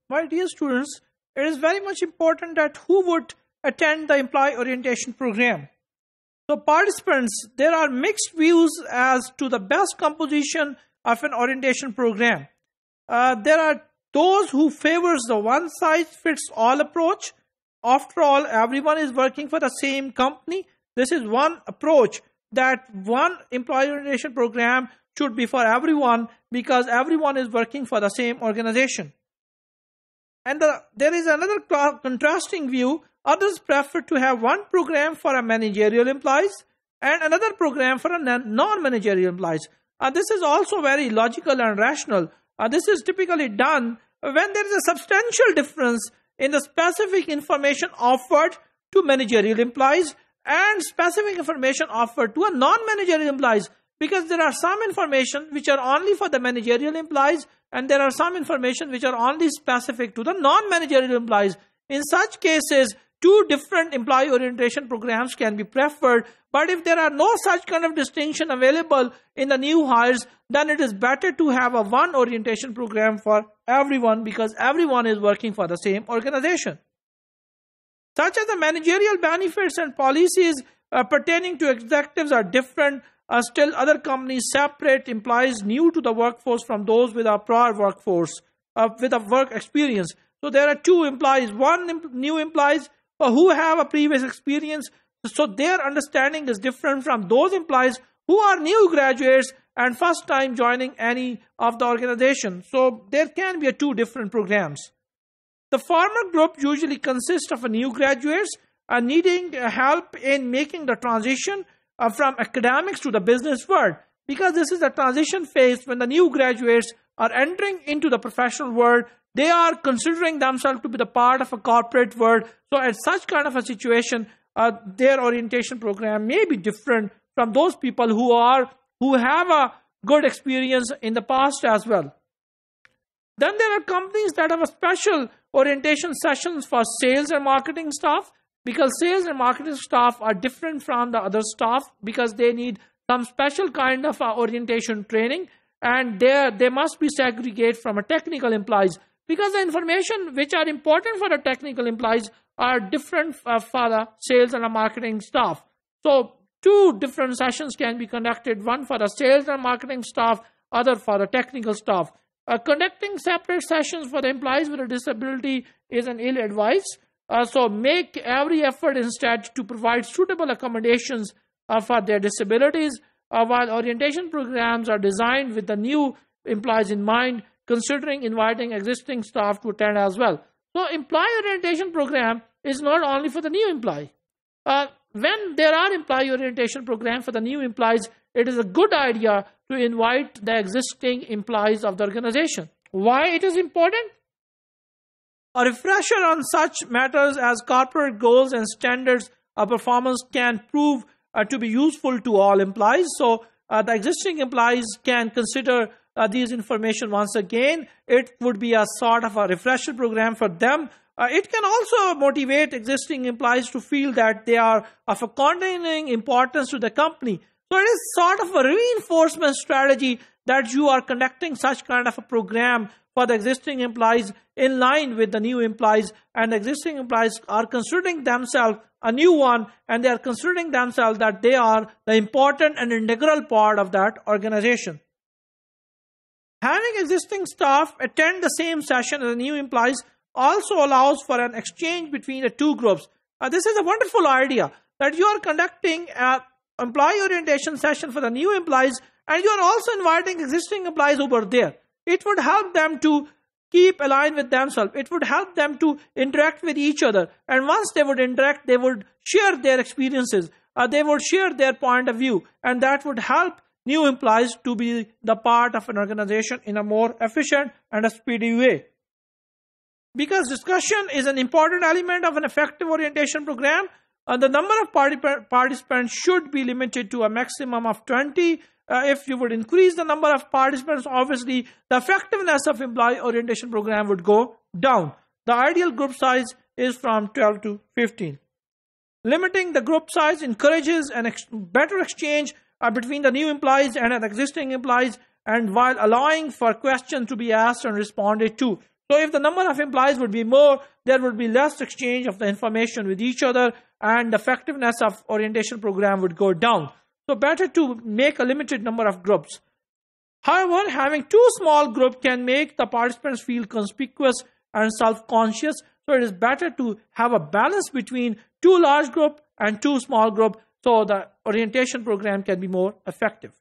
My dear students, it is very much important that who would attend the employee orientation program. So participants, there are mixed views as to the best composition of an orientation program. There are those who favors the one-size-fits-all approach. After all, everyone is working for the same company. This is one approach, that one employee orientation program should be for everyone because everyone is working for the same organization. And there is another contrasting view. Others prefer to have one program for a managerial employees and another program for a non-managerial employees. This is also very logical and rational. This is typically done when there is a substantial difference in the specific information offered to managerial employees and specific information offered to a non-managerial employees, because there are some information which are only for the managerial employees and there are some information which are only specific to the non-managerial employees. In such cases, two different employee orientation programs can be preferred. But if there are no such kind of distinction available in the new hires, then it is better to have a one orientation program for everyone because everyone is working for the same organization. Such as the managerial benefits and policies pertaining to executives are different. Still, other companies separate employees new to the workforce from those with a prior workforce, with a work experience. So there are two employees, new employees who have a previous experience. So their understanding is different from those employees who are new graduates and first time joining any of the organization. So there can be two different programs. The former group usually consists of new graduates needing help in making the transition from academics to the business world, because this is a transition phase when the new graduates are entering into the professional world. They are considering themselves to be the part of a corporate world. So at such kind of a situation, their orientation program may be different from those people who have a good experience in the past as well. Then there are companies that have a special orientation sessions for sales and marketing staff, because sales and marketing staff are different from the other staff because they need some special kind of orientation training, and they must be segregated from a technical employees, because the information which are important for the technical employees are different for the sales and the marketing staff. So two different sessions can be conducted, one for the sales and marketing staff, other for the technical staff. Conducting separate sessions for the employees with a disability is an ill advice. So make every effort instead to provide suitable accommodations for their disabilities, while orientation programs are designed with the new employees in mind, considering inviting existing staff to attend as well. So employee orientation program is not only for the new employee. When there are employee orientation programs for the new employees, it is a good idea to invite the existing employees of the organization. Why it is important? A refresher on such matters as corporate goals and standards of performance can prove to be useful to all employees. So the existing employees can consider these information once again. It would be a sort of a refresher program for them. It can also motivate existing employees to feel that they are of a continuing importance to the company. So it is sort of a reinforcement strategy that you are conducting such kind of a program for the existing employees in line with the new employees, and the existing employees are considering themselves a new one, and they are considering themselves that they are the important and integral part of that organization. Having existing staff attend the same session as the new employees also allows for an exchange between the two groups. This is a wonderful idea that you are conducting an employee orientation session for the new employees, and you are also inviting existing employees over there. It would help them to keep aligned with themselves. It would help them to interact with each other. And once they would interact, they would share their experiences. They would share their point of view. And that would help new employees to be the part of an organization in a more efficient and a speedy way. Because discussion is an important element of an effective orientation program, the number of participants should be limited to a maximum of 20. If you would increase the number of participants, obviously the effectiveness of employee orientation program would go down. The ideal group size is from 12 to 15. Limiting the group size encourages better exchange between the new employees and existing employees, and while allowing for questions to be asked and responded to. So if the number of employees would be more, there would be less exchange of the information with each other, and the effectiveness of orientation program would go down. So better to make a limited number of groups. However, having too small group can make the participants feel conspicuous and self-conscious. So it is better to have a balance between too large group and too small group, so the orientation program can be more effective.